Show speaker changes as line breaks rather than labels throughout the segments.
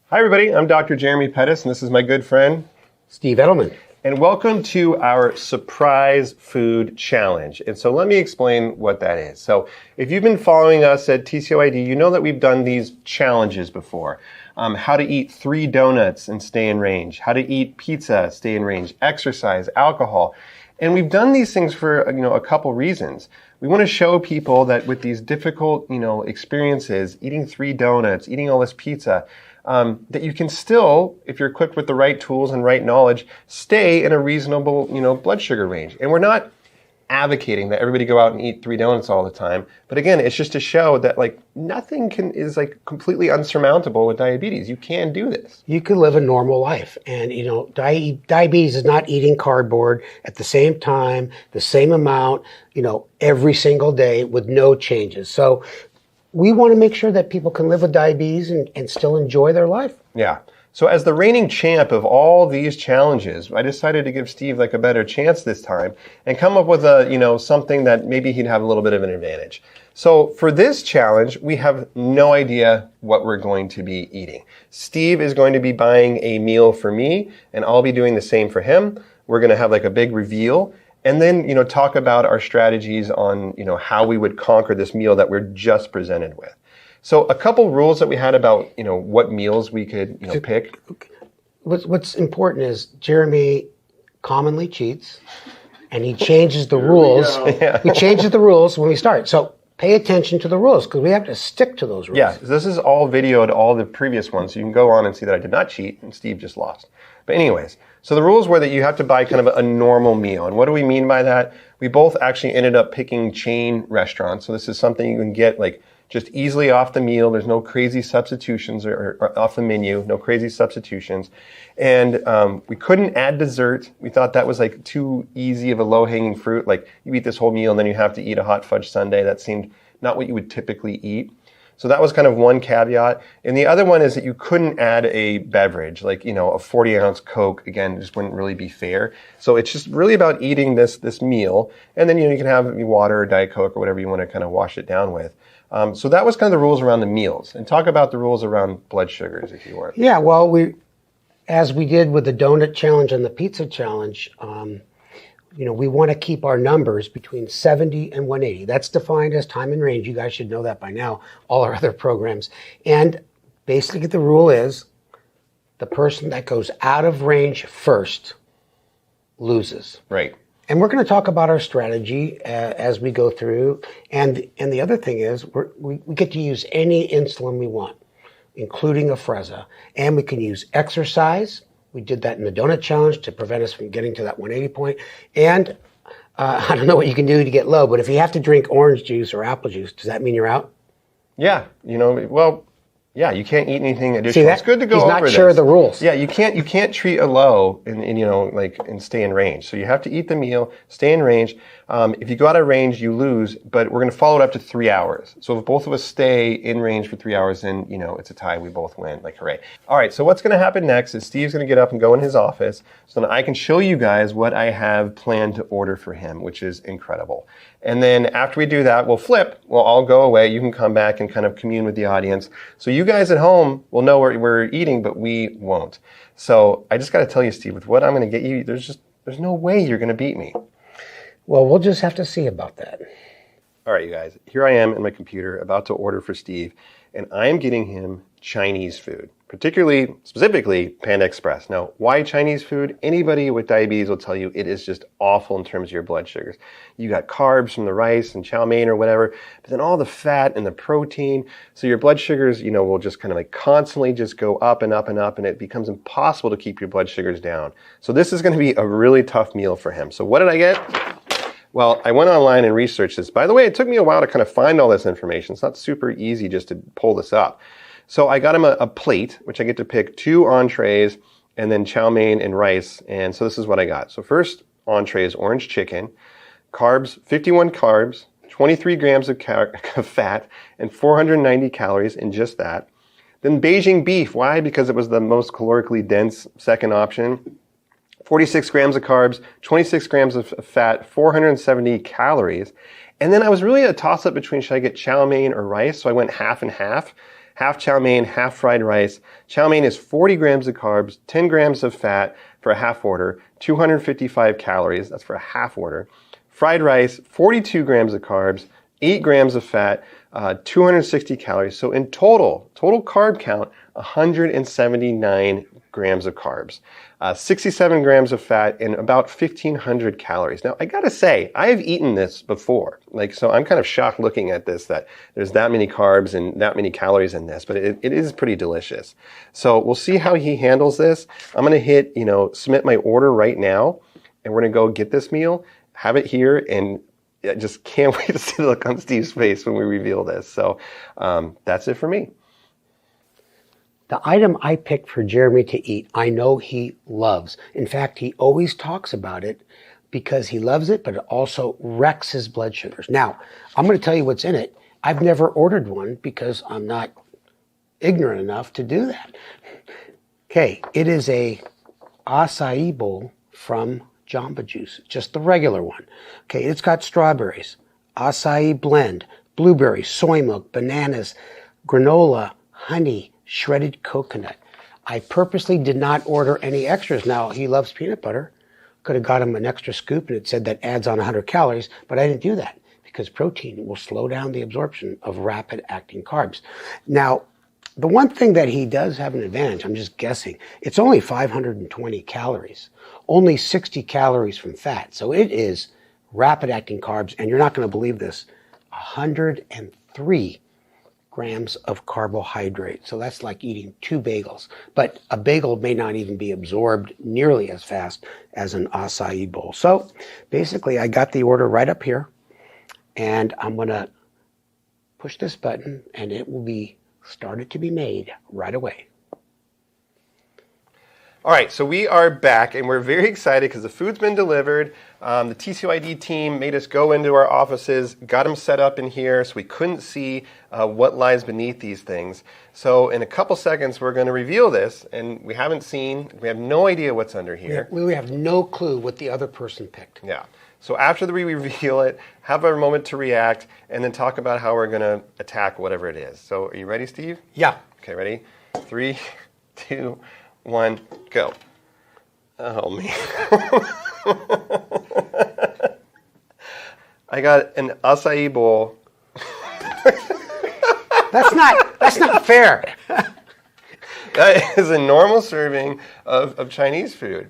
Hi, everybody. I'm Dr. Jeremy Pettis, and this is my good friend,
Steve Edelman.
And welcome to our Surprise Food Challenge. And so let me explain what that is. So if you've been following us at TCOID, you know that we've done these challenges before. How to eat 3 donuts and stay in range. How to eat pizza, stay in range. Exercise, alcohol. And we've done these things for, a couple reasons. We want to show people that with these difficult, experiences, eating 3 donuts, eating all this pizza, that you can still, if you're equipped with the right tools and right knowledge, stay in a reasonable, blood sugar range. And we're not advocating that everybody go out and eat 3 donuts all the time. But again, it's just to show that nothing is completely unsurmountable with diabetes. You can do this.
You can live a normal life. And, diabetes is not eating cardboard at the same time, the same amount, every single day with no changes. So we want to make sure that people can live with diabetes and still enjoy their life.
Yeah. So as the reigning champ of all these challenges, I decided to give Steve a better chance this time and come up with something that maybe he'd have a little bit of an advantage. So for this challenge, we have no idea what we're going to be eating. Steve is going to be buying a meal for me, and I'll be doing the same for him. We're going to have a big reveal. And then, talk about our strategies on, how we would conquer this meal that we're just presented with. So a couple rules that we had about, what meals we could, pick.
What's important is Jeremy commonly cheats, and he changes the rules.
Yeah.
He changes the rules when we start. So pay attention to the rules because we have to stick to those rules.
Yeah, this is all videoed, all the previous ones. So you can go on and see that I did not cheat and Steve just lost. But anyways, so the rules were that you have to buy kind of a normal meal. And what do we mean by that? We both actually ended up picking chain restaurants. So this is something you can get just easily off the meal. There's no crazy substitutions or off the menu, no crazy substitutions. And we couldn't add dessert. We thought that was too easy of a low-hanging fruit. You eat this whole meal and then you have to eat a hot fudge sundae. That seemed not what you would typically eat. So that was kind of one caveat. And the other one is that you couldn't add a beverage, a 40-ounce Coke. Again, just wouldn't really be fair. So it's just really about eating this meal. And then, you can have water or Diet Coke or whatever you want to kind of wash it down with. So that was kind of the rules around the meals. And talk about the rules around blood sugars, if you want.
Yeah, well, as we did with the donut challenge and the pizza challenge, we want to keep our numbers between 70 and 180. That's defined as time in range. You guys should know that by now, all our other programs. And basically the rule is the person that goes out of range first loses.
Right.
And we're going to talk about our strategy as we go through. And the other thing is we get to use any insulin we want, including Afrezza. And we can use exercise. We did that in the donut challenge to prevent us from getting to that 180 point. And I don't know what you can do to get low, but if you have to drink orange juice or apple juice, does that mean you're out?
Yeah. Yeah, you can't eat anything additional.
See,
it's good to go over this.
He's not sure of the rules.
Yeah, you can't treat a low and stay in range. So you have to eat the meal, stay in range. If you go out of range, you lose, but we're going to follow it up to 3 hours. So if both of us stay in range for 3 hours, then, it's a tie. We both win. Hooray. All right, so what's going to happen next is Steve's going to get up and go in his office so that I can show you guys what I have planned to order for him, which is incredible. And then after we do that, we'll flip. We'll all go away. You can come back and kind of commune with the audience. So you guys at home will know what we're eating, but we won't. So I just got to tell you, Steve, with what I'm going to get you, there's no way you're going to beat me.
Well, we'll just have to see about that.
All right, you guys. Here I am in my computer about to order for Steve, and I am getting him Chinese food, specifically Panda Express. Now, why Chinese food? Anybody with diabetes will tell you it is just awful in terms of your blood sugars. You got carbs from the rice and chow mein or whatever, but then all the fat and the protein. So your blood sugars, will just kind of constantly just go up and up and up, and it becomes impossible to keep your blood sugars down. So this is going to be a really tough meal for him. So what did I get? Well, I went online and researched this. By the way, it took me a while to kind of find all this information. It's not super easy just to pull this up. So I got him a plate, which I get to pick 2 entrees and then chow mein and rice. And so this is what I got. So first entree is orange chicken, carbs, 51 carbs, 23 grams of fat, and 490 calories in just that. Then Beijing beef. Why? Because it was the most calorically dense second option. 46 grams of carbs, 26 grams of fat, 470 calories. And then I was really a toss-up between should I get chow mein or rice, so I went half and half. half chow mein, half fried rice. Chow mein is 40 grams of carbs, 10 grams of fat for a half order, 255 calories, that's for a half order. Fried rice, 42 grams of carbs, 8 grams of fat, 260 calories. So in total carb count, 179 grams of carbs, 67 grams of fat, and about 1,500 calories. Now, I gotta say, I have eaten this before. So I'm kind of shocked looking at this, that there's that many carbs and that many calories in this, but it is pretty delicious. So we'll see how he handles this. I'm gonna hit, submit my order right now, and we're gonna go get this meal, have it here, and I just can't wait to see the look on Steve's face when we reveal this. So that's it for me.
The item I picked for Jeremy to eat, I know he loves. In fact, he always talks about it because he loves it, but it also wrecks his blood sugars. Now, I'm going to tell you what's in it. I've never ordered one because I'm not ignorant enough to do that. Okay, it is a acai bowl from Jamba Juice, just the regular one. Okay, it's got strawberries, acai blend, blueberries, soy milk, bananas, granola, honey, shredded coconut. I purposely did not order any extras. Now, he loves peanut butter. Could have got him an extra scoop, and it said that adds on 100 calories, but I didn't do that because protein will slow down the absorption of rapid-acting carbs. Now, the one thing that he does have an advantage, I'm just guessing, it's only 520 calories, only 60 calories from fat. So it is rapid-acting carbs, and you're not going to believe this, 103 grams of carbohydrate. So that's like eating 2 bagels. But a bagel may not even be absorbed nearly as fast as an acai bowl. So basically, I got the order right up here, and I'm going to push this button, and it will be started to be made right away.
All right, so we are back, and we're very excited because the food's been delivered. The TCYD team made us go into our offices, got them set up in here so we couldn't see what lies beneath these things. So in a couple seconds, we're going to reveal this, and we have no idea what's under here.
We have no clue what the other person picked.
Yeah. So after we reveal it, have a moment to react, and then talk about how we're going to attack whatever it is. So are you ready, Steve?
Yeah.
Okay, ready? 3, 2, 1, go. Oh, man. I got an acai bowl.
That's not fair.
That is a normal serving of Chinese food.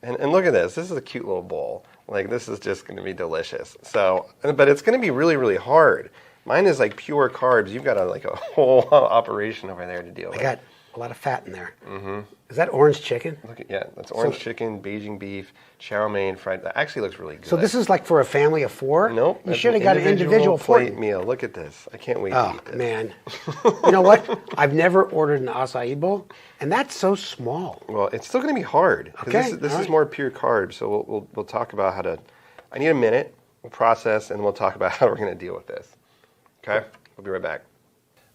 And look at this. This is a cute little bowl. This is just going to be delicious. So, but it's going to be really, really hard. Mine is pure carbs. You've got a whole operation over there to deal with.
I got a lot of fat in there. Mm-hmm. Is that orange chicken?
That's orange chicken, Beijing beef, chow mein, fried. That actually looks really good.
So this is for a family of 4?
Nope.
You should have got an individual
plate meal. Look at this. I can't wait to eat this.
Oh, man. You know what? I've never ordered an acai bowl, and that's so small.
Well, it's still going to be hard.
Okay.
This is more pure carbs, so we'll talk about how to... I need a minute. We'll process, and we'll talk about how we're going to deal with this. Okay? We'll be right back.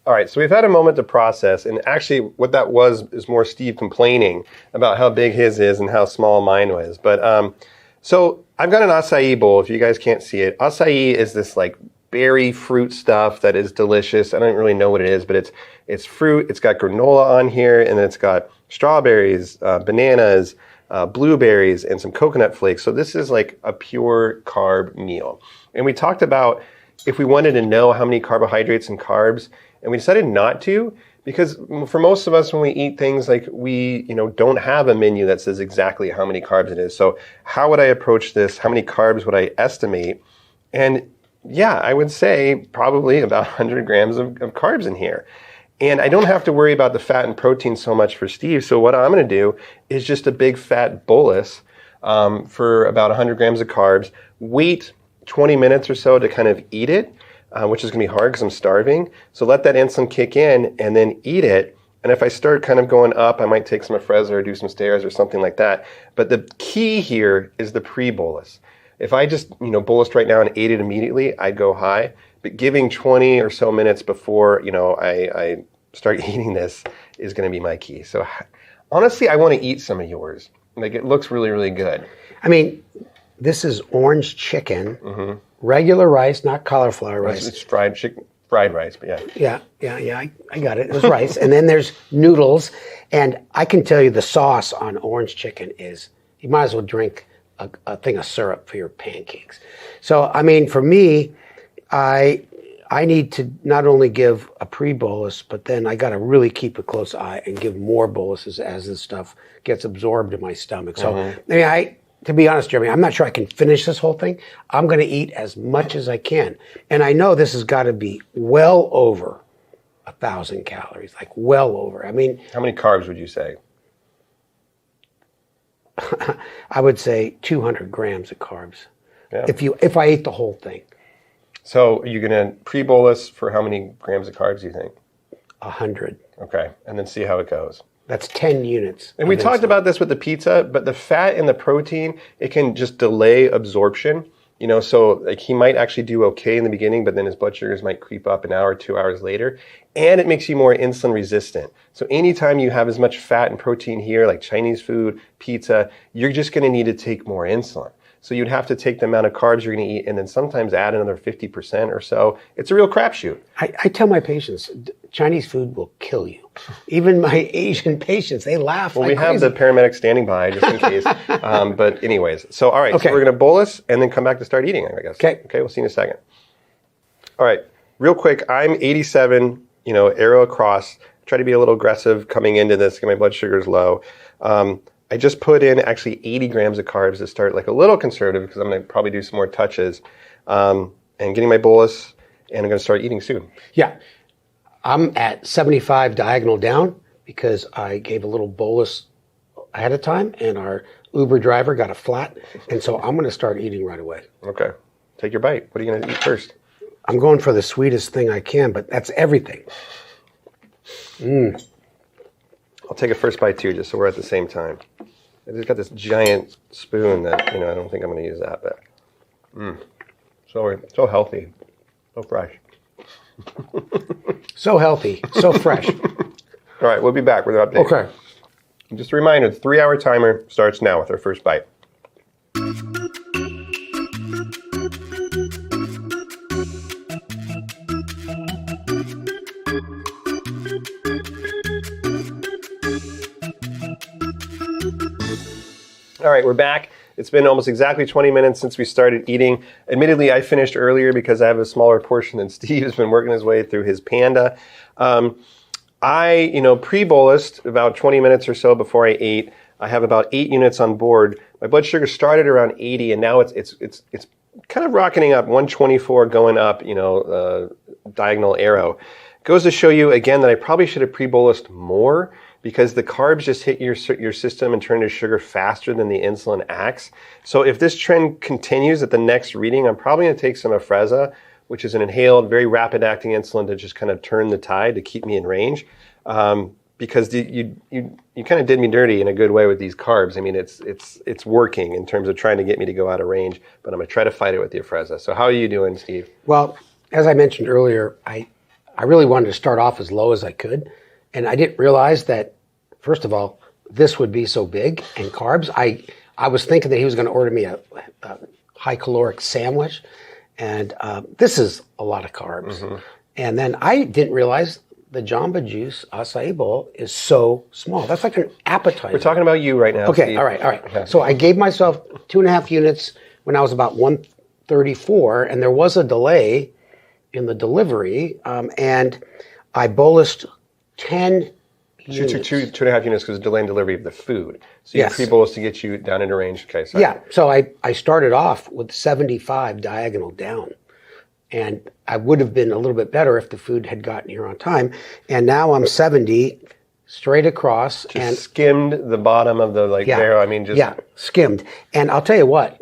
All right, so we've had a moment to process, and actually what that was is more Steve complaining about how big his is and how small mine was. But so I've got an acai bowl, if you guys can't see it. Acai is this berry fruit stuff that is delicious. I don't really know what it is, but it's fruit. It's got granola on here, and then it's got strawberries, bananas, blueberries, and some coconut flakes. So this is a pure carb meal. And we talked about if we wanted to know how many carbohydrates and carbs, and we decided not to, because for most of us, when we eat things, we don't have a menu that says exactly how many carbs it is. So how would I approach this? How many carbs would I estimate? And yeah, I would say probably about 100 grams of carbs in here. And I don't have to worry about the fat and protein so much for Steve. So what I'm going to do is just a big fat bolus for about 100 grams of carbs. Wait 20 minutes or so to kind of eat it. Which is going to be hard because I'm starving. So let that insulin kick in and then eat it. And if I start kind of going up, I might take some Afrezza or do some stairs or something like that. But the key here is the pre-bolus. If I just, bolused right now and ate it immediately, I'd go high. But giving 20 or so minutes before, I start eating this is going to be my key. So honestly, I want to eat some of yours. It looks really, really good.
I mean, this is orange chicken. Mm-hmm. Regular rice, not cauliflower rice.
It's fried fried rice, but yeah.
Yeah. I got it. It was rice. And then there's noodles. And I can tell you the sauce on orange chicken is, you might as well drink a thing of syrup for your pancakes. So, I mean, for me, I need to not only give a pre-bolus, but then I got to really keep a close eye and give more boluses as this stuff gets absorbed in my stomach. So, I mean, to be honest, Jeremy, I'm not sure I can finish this whole thing. I'm going to eat as much as I can. And I know this has got to be well over 1,000 calories, like well over. I mean,
how many carbs would you say?
I would say 200 grams of carbs.
Yeah.
If I ate the whole thing.
So are you going to pre-bolus for how many grams of carbs do you think?
100.
Okay, and then see how it goes.
That's 10 units.
And we talked about this with the pizza, but the fat and the protein, it can just delay absorption. You know, so like he might actually do okay in the beginning, but then his blood sugars might creep up an hour, 2 hours later. And it makes you more insulin resistant. So anytime you have as much fat and protein here, like Chinese food, pizza, you're just going to need to take more insulin. So you'd have to take the amount of carbs you're going to eat and then sometimes add another 50% or so. It's a real crapshoot.
I tell my patients, Chinese food will kill you. Even my Asian patients, they laugh.
Well,
like
we have
crazy.
the paramedic standing by just in case. But anyways, so all right,
Okay.
so we're going to bolus and then come back to start eating, I guess.
Okay.
Okay, we'll see you in a second. All right, real quick, I'm 87, arrow across. Try to be a little aggressive coming into this, get my blood sugars low. I just put in actually 80 grams of carbs to start, like a little conservative because I'm going to probably do some more touches. And getting my bolus, and I'm going to start eating soon.
Yeah. I'm at 75 diagonal down because I gave a little bolus ahead of time and our Uber driver got a flat. And so I'm going to start eating right away.
Okay. Take your bite. What are you going to eat first?
I'm going for the sweetest thing I can, but that's everything.
I'll take a first bite too, just so we're at the same time. I just got this giant spoon that, I don't think I'm going to use that, but so healthy, so fresh.
So healthy, so fresh.
All right, we'll be back with an update.
Okay.
Just a reminder, the 3-hour timer starts now with our first bite. All right, we're back. It's been almost exactly 20 minutes since we started eating. Admittedly, I finished earlier because I have a smaller portion than Steve has been working his way through his Panda. I pre-bolused about 20 minutes or so before I ate. I have about 8 units on board. My blood sugar started around 80, and now it's kind of rocketing up, 124 going up, diagonal arrow. Goes to show you again that I probably should have pre-bolused more, because the carbs just hit your system and turn to sugar faster than the insulin acts. So if this trend continues at the next reading, I'm probably going to take some Afrezza, which is an inhaled, very rapid-acting insulin to just kind of turn the tide to keep me in range. Because you kind of did me dirty in a good way with these carbs. I mean, it's working in terms of trying to get me to go out of range, but I'm going to try to fight it with the Afrezza. So how are you doing, Steve?
Well, as I mentioned earlier, I really wanted to start off as low as I could. And I didn't realize that, first of all, this would be so big in carbs. I was thinking that he was going to order me a high-caloric sandwich. And this is a lot of carbs. Mm-hmm. And then I didn't realize the Jamba Juice acai bowl is so small. That's like an appetizer.
We're talking about you right now,
Okay,
Steve.
all right.
Okay.
So I gave myself 2.5 units when I was about 134, and there was a delay in the delivery, and I bolused 10 units.
So you took 2.5 units because of delay in delivery of the food. So you
Yes.
pre-bolus to get you down into range. Okay, sorry.
Yeah, so I started off with 75 diagonal down. And I would have been a little bit better if the food had gotten here on time. And now I'm 70 straight across.
Just skimmed the bottom of the barrel. I mean, just...
Yeah, skimmed. And I'll tell you what,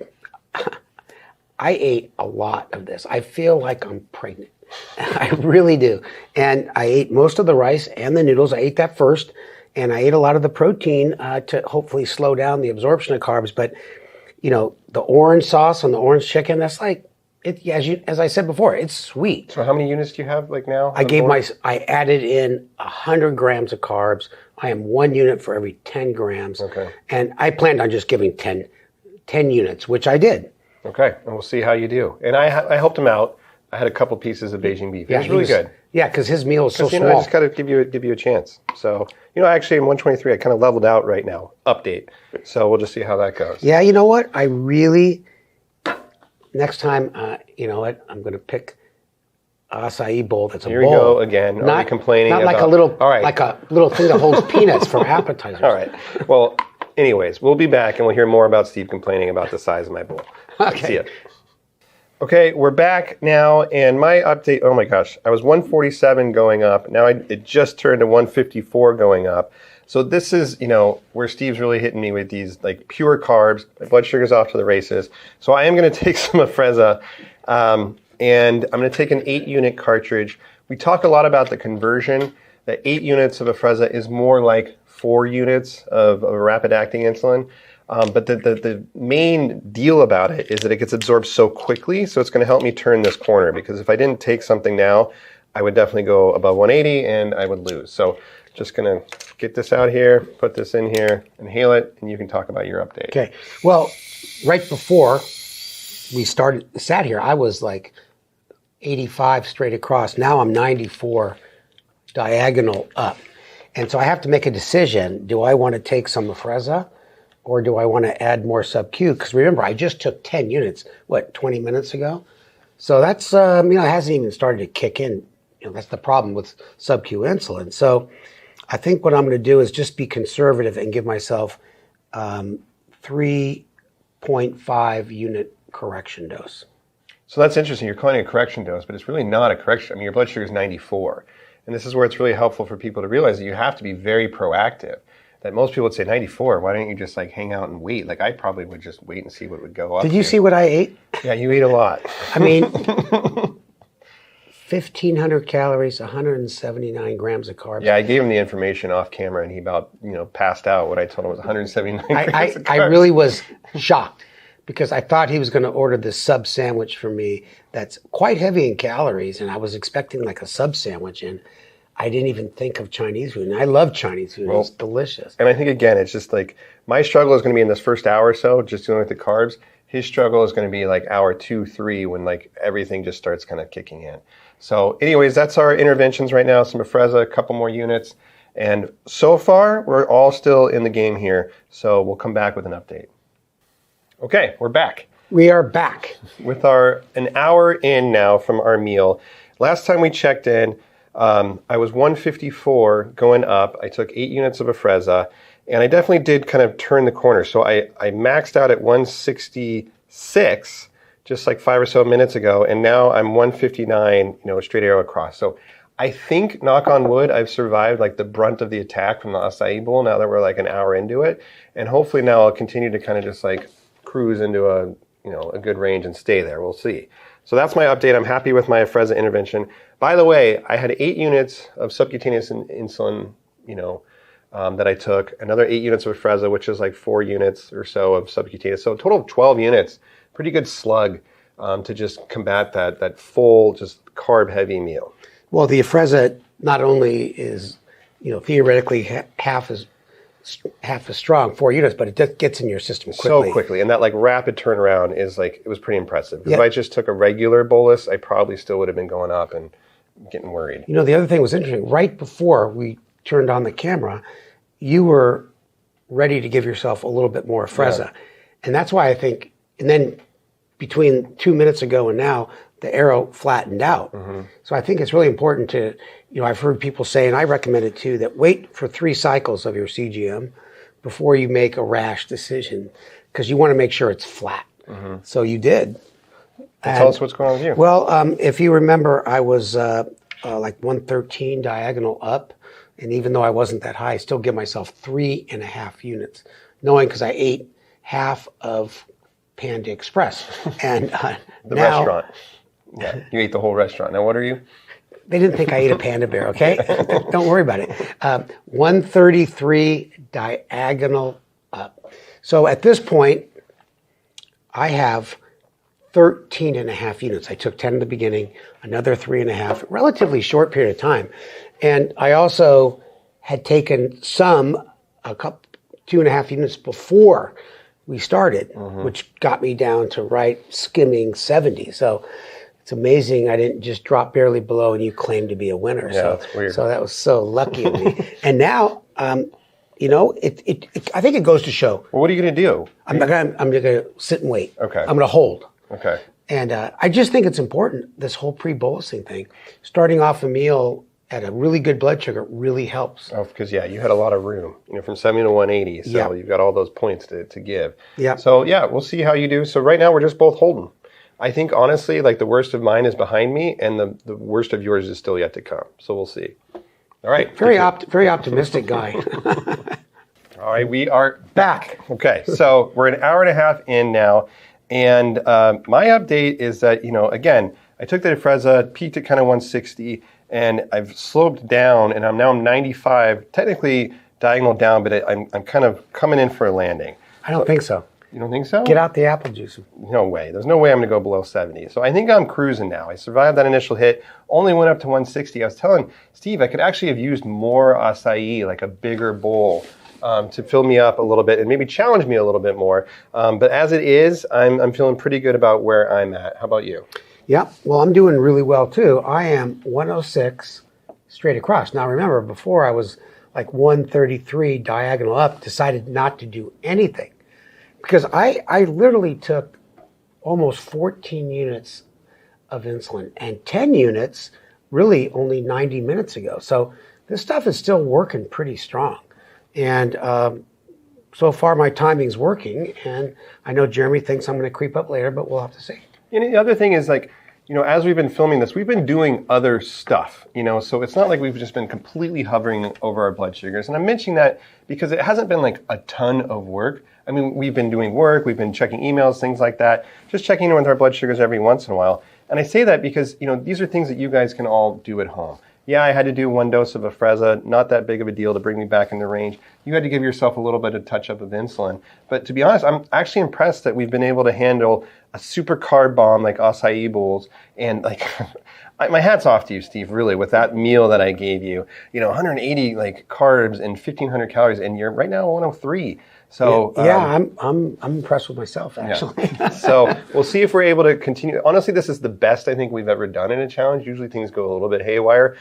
I ate a lot of this. I feel like I'm pregnant. I really do. And I ate most of the rice and the noodles. I ate that first. And I ate a lot of the protein to hopefully slow down the absorption of carbs. But, the orange sauce on the orange chicken, that's like, as I said before, it's sweet.
So how many units do you have now?
I added in 100 grams of carbs. I am 1 unit for every 10 grams.
Okay.
And I planned on just giving 10 units, which I did.
Okay, and we'll see how you do. And I helped him out. I had a couple pieces of Beijing beef. It was
he
really good.
Yeah, because his meal is so
You
small.
know, I just got to give you a chance. So, actually in 123, I kind of leveled out right now. Update. So we'll just see how that goes.
Yeah, you know what? I really, next time, you know what? I'm going to pick acai bowl. That's a bowl.
Here we go again. Are we complaining
not
about...
like a little,
All right.
like a little thing that holds peanuts for appetizers.
All right. Well, anyways, we'll be back and we'll hear more about Steve complaining about the size of my bowl.
Okay.
See ya. Okay, we're back now, and my update, oh my gosh, I was 147 going up. Now it just turned to 154 going up. So this is, where Steve's really hitting me with these like pure carbs. My blood sugar's off to the races. So I am going to take some Afrezza, and I'm going to take an 8-unit cartridge. We talk a lot about the conversion. The 8 units of Afrezza is more like 4 units of rapid-acting insulin. But the main deal about it is that it gets absorbed so quickly, so it's going to help me turn this corner, because if I didn't take something now, I would definitely go above 180 and I would lose. So just going to get this out here, put this in here, inhale it, and you can talk about your update.
Okay. Well, right before we sat here, I was like 85 straight across. Now I'm 94 diagonal up. And so I have to make a decision. Do I want to take some Afrezza? Or do I want to add more sub-Q? Because remember, I just took 10 units, 20 minutes ago? So that's, it hasn't even started to kick in. That's the problem with sub-Q insulin. So I think what I'm going to do is just be conservative and give myself 3.5 unit correction dose.
So that's interesting. You're calling it a correction dose, but it's really not a correction. I mean, your blood sugar is 94. And this is where it's really helpful for people to realize that you have to be very proactive. That most people would say, 94, why don't you just hang out and wait? I probably would just wait and see what would go up.
Did you see what I ate?
Yeah, you ate a lot.
I mean, 1,500 calories, 179 grams of carbs.
Yeah, I gave him the information off camera, and he about, passed out. What I told him was 179 grams of carbs.
I really was shocked, because I thought he was going to order this sub sandwich for me that's quite heavy in calories, and I was expecting like a sub sandwich, and I didn't even think of Chinese food, and I love Chinese food. It's delicious.
And I think, again, it's just my struggle is going to be in this first hour or so, just dealing with the carbs. His struggle is going to be hour 2, 3, when everything just starts kind of kicking in. So anyways, that's our interventions right now. Some Afrezza, a couple more units. And so far, we're all still in the game here. So we'll come back with an update. Okay, we're back.
We are back.
With an hour in now from our meal. Last time we checked in, I was 154 going up. I took 8 units of Afrezza, and I definitely did kind of turn the corner. So I maxed out at 166 just 5 or so minutes ago, and now I'm 159, straight arrow across. So I think, knock on wood, I've survived the brunt of the attack from the acai bowl now that we're an hour into it. And hopefully now I'll continue to kind of just cruise into a good range and stay there. We'll see. So that's my update. I'm happy with my Afrezza intervention. By the way, I had 8 units of subcutaneous insulin, that I took. Another 8 units of Afrezza, which is 4 units or so of subcutaneous. So a total of 12 units. Pretty good slug to just combat that full, just carb-heavy meal.
Well, the Afrezza not only is, theoretically half as strong, 4 units, but it just gets in your system quickly.
So quickly. And that rapid turnaround is it was pretty impressive. If I just took a regular bolus, I probably still would have been going up and getting worried.
The other thing was interesting. Right before we turned on the camera, you were ready to give yourself a little bit more Afrezza. Yeah. And that's why I think, and then between 2 minutes ago and now, the arrow flattened out. Mm-hmm. So I think it's really important to, I've heard people say, and I recommend it too, that wait for 3 cycles of your CGM before you make a rash decision, because you want to make sure it's flat. Mm-hmm. So you did.
Tell us what's going on with you.
Well, if you remember, I was 113 diagonal up, and even though I wasn't that high, I still give myself 3.5 units, knowing because I ate half of Panda Express. And
the restaurant. Yeah, you ate the whole restaurant. Now, what are you?
They didn't think I ate a Panda Bear, okay? Don't worry about it. 133 diagonal up. So at this point, I have 13.5 units. I took 10 in the beginning, another 3.5, relatively short period of time. And I also had taken a couple, 2.5 units before we started, which got me down to skimming 70. So it's amazing I didn't just drop barely below and you claimed to be a winner.
Yeah, that's weird.
So that was so lucky of me. And now, you know, I think it goes to show.
Well, what are you going to do?
I'm going to sit and wait.
Okay.
I'm going to hold.
Okay.
And I just think it's important, this whole pre-bolusing thing. Starting off a meal at a really good blood sugar really helps.
Oh, because, yeah, you had a lot of room, you know, from 70 to 180. So you've got all those points to give.
Yeah.
So, yeah, we'll see how you do. So right now we're just both holding. I think, honestly, like the worst of mine is behind me and the worst of yours is still yet to come. So we'll see. All right.
Very optimistic guy.
All right, we are
back.
Okay, so we're an hour and a half in now. And my update is that, you know, again, I took the Frezza, peaked at kind of 160, and I've sloped down, and I'm now 95, technically diagonal down, but I'm kind of coming in for a landing.
I don't think so.
You don't think so?
Get out the apple juice.
No way. There's no way I'm going to go below 70. So I think I'm cruising now. I survived that initial hit, only went up to 160. I was telling Steve I could actually have used more acai, like a bigger bowl, to fill me up a little bit and maybe challenge me a little bit more. But as it is, I'm feeling pretty good about where I'm at. How about you?
Yeah, well, I'm doing really well too. I am 106 straight across. Now remember, before I was like 133 diagonal up, decided not to do anything. Because I literally took almost 14 units of insulin and 10 units really only 90 minutes ago. So this stuff is still working pretty strong. And so far my timing's working. And I know Jeremy thinks I'm going to creep up later, but we'll have to see.
And the other thing is, like, you know, as we've been filming this, we've been doing other stuff, you know, so it's not like we've just been completely hovering over our blood sugars. And I'm mentioning that because it hasn't been like a ton of work. I mean, we've been doing work, we've been checking emails, things like that, just checking in with our blood sugars every once in a while. And I say that because, you know, these are things that you guys can all do at home. Yeah, I had to do 1 dose of Afrezza, not that big of a deal to bring me back in the range. You had to give yourself a little bit of touch-up of insulin. But to be honest, I'm actually impressed that we've been able to handle a super carb bomb like acai bowls. And like, my hat's off to you, Steve, really, with that meal that I gave you. You know, 180 like carbs and 1,500 calories, and you're right now 103. So
I'm impressed with myself, actually.
Yeah. So we'll see if we're able to continue. Honestly, this is the best I think we've ever done in a challenge. Usually things go a little bit haywire.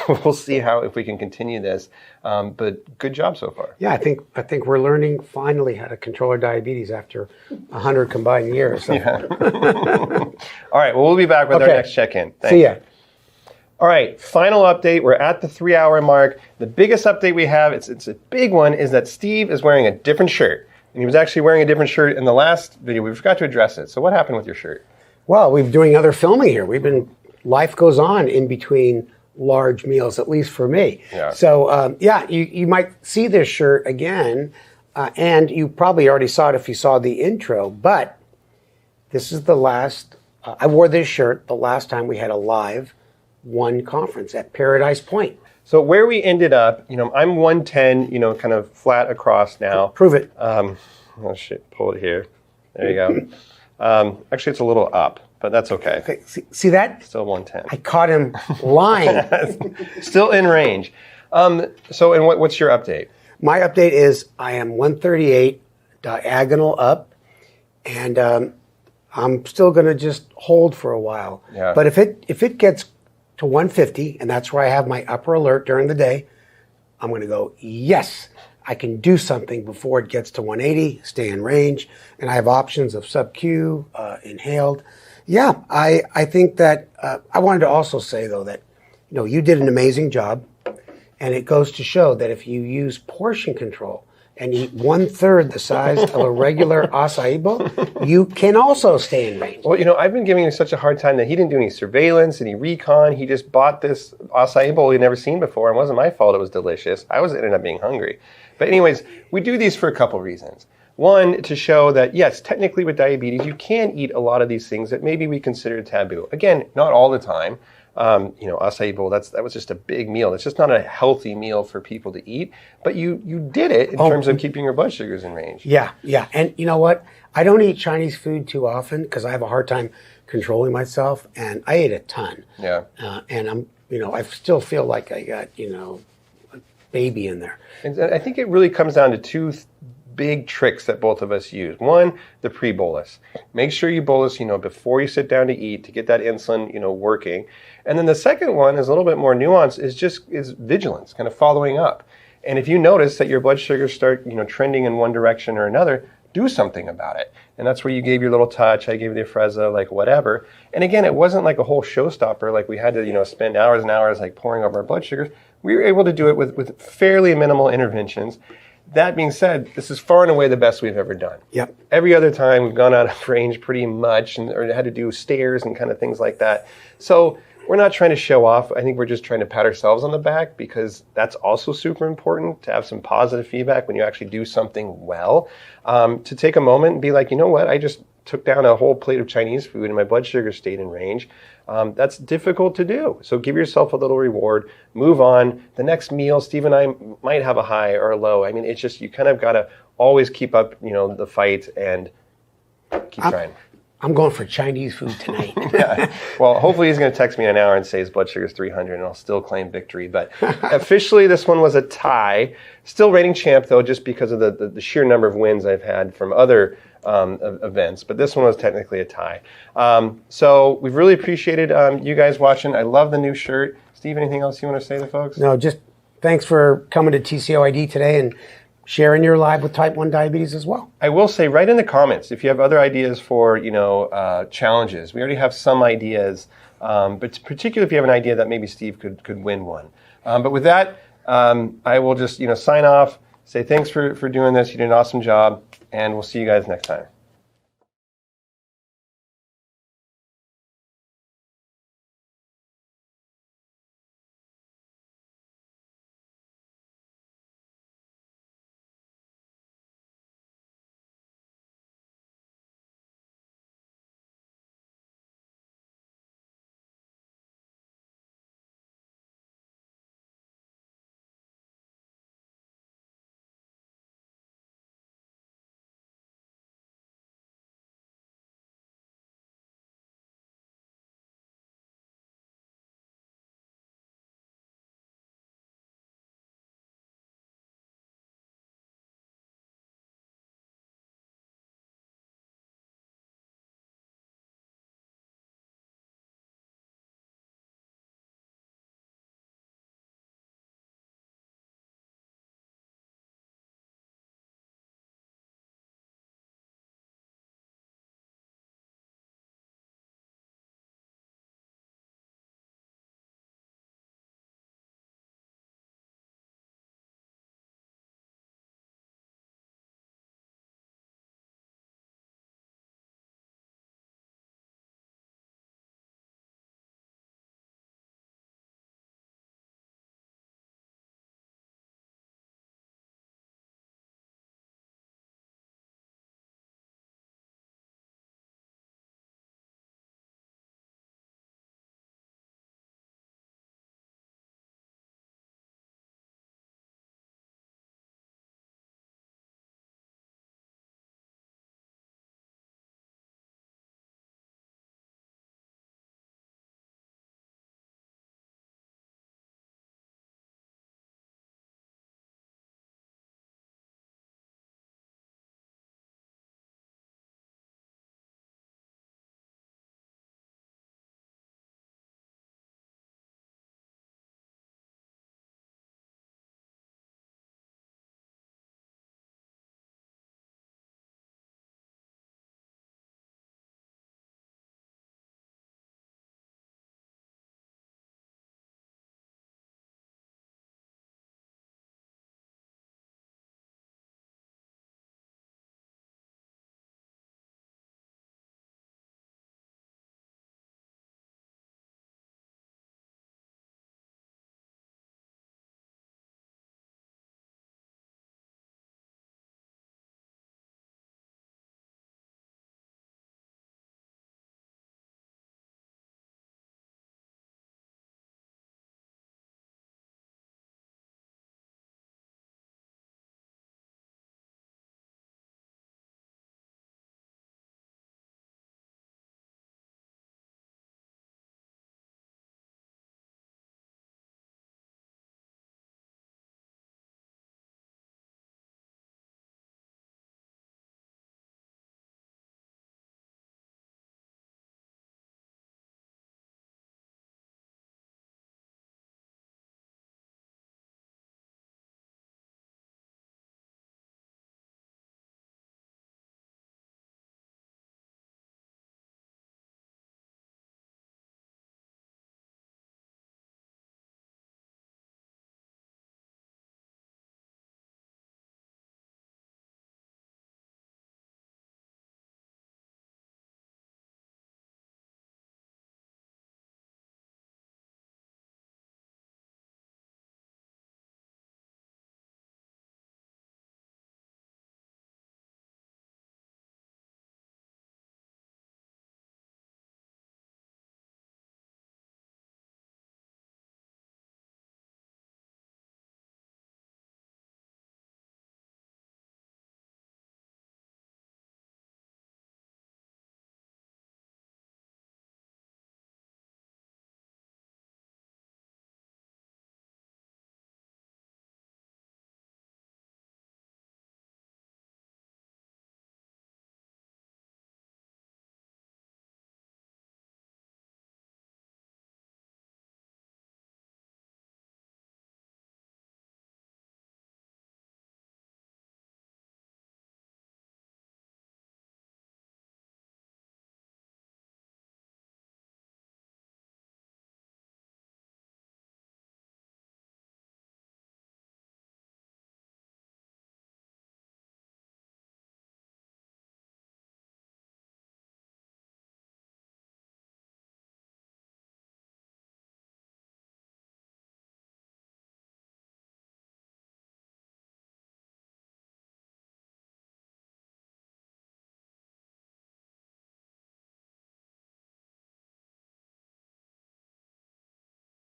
We'll see if we can continue this. But good job so far.
Yeah, I think we're learning finally how to control our diabetes after 100 combined years. So.
Yeah. All right. Well, we'll be back with our next check-in. Thanks.
See ya.
All right, final update. We're at the 3-hour mark. The biggest update we have, it's a big one, is that Steve is wearing a different shirt. And he was actually wearing a different shirt in the last video. We forgot to address it. So what happened with your shirt?
Well, we've been doing other filming here. Life goes on in between large meals, at least for me.
Yeah.
So, you might see this shirt again, and you probably already saw it if you saw the intro, but this is the last, I wore this shirt the last time we had a live one conference at Paradise Point.
So where we ended up, you know, I'm 110, you know, kind of flat across now.
Prove it.
Oh shit, pull it here. There you go. Actually, it's a little up, but that's okay.
Okay, see that?
Still 110.
I caught him lying.
Still in range. So, and what's your update?
My update is I am 138 diagonal up, and I'm still going to just hold for a while.
Yeah.
But if it gets to 150, and that's where I have my upper alert during the day, I'm going to go, yes, I can do something before it gets to 180, stay in range, and I have options of sub-Q, inhaled. Yeah, I think that, I wanted to also say, though, that, you know, you did an amazing job, and it goes to show that if you use portion control and eat 1/3 the size of a regular acai bowl, you can also stay in range.
Well, you know, I've been giving him such a hard time that he didn't do any surveillance, any recon. He just bought this acai bowl he'd never seen before. It wasn't my fault. It was delicious. I ended up being hungry. But anyways, we do these for a couple reasons. One, to show that, yes, technically with diabetes, you can eat a lot of these things that maybe we consider taboo. Again, not all the time. You know, acai bowl, that was just a big meal. It's just not a healthy meal for people to eat. But you did it in terms of keeping your blood sugars in range.
Yeah. And you know what? I don't eat Chinese food too often because I have a hard time controlling myself. And I ate a ton.
Yeah.
And I still feel like I got, a baby in there.
And I think it really comes down to two big tricks that both of us use. One, the pre-bolus. Make sure you bolus, before you sit down to eat to get that insulin, working. And then the second one is a little bit more nuanced, is vigilance, kind of following up. And if you notice that your blood sugars start, trending in one direction or another, do something about it. And that's where you gave your little touch. I gave you the Afrezza, like whatever. And again, it wasn't like a whole showstopper, like we had to, spend hours and hours like pouring over our blood sugars. We were able to do it with fairly minimal interventions. That being said, this is far and away the best we've ever done.
Yep.
Every other time we've gone out of range pretty much, or had to do stairs and kind of things like that. So we're not trying to show off. I think we're just trying to pat ourselves on the back, because that's also super important to have some positive feedback when you actually do something well. To take a moment and be like, you know what, I just took down a whole plate of Chinese food and my blood sugar stayed in range. That's difficult to do. So give yourself a little reward, move on. The next meal, Steve and I might have a high or a low. I mean, it's just, you kind of got to always keep up, the fight and keep trying.
I'm going for Chinese food tonight.
Yeah. Well, hopefully he's going to text me in an hour and say his blood sugar is 300 and I'll still claim victory. But officially this one was a tie. Still reigning champ though, just because of the sheer number of wins I've had from other events. But this one was technically a tie. So we've really appreciated you guys watching. I love the new shirt. Steve, anything else you want to say to folks?
No, just thanks for coming to TCOID today and sharing your life with type 1 diabetes as well.
I will say, write in the comments if you have other ideas for, challenges. We already have some ideas, but particularly if you have an idea that maybe Steve could win one. But with that, I will just, sign off, say thanks for doing this. You did an awesome job, and we'll see you guys next time.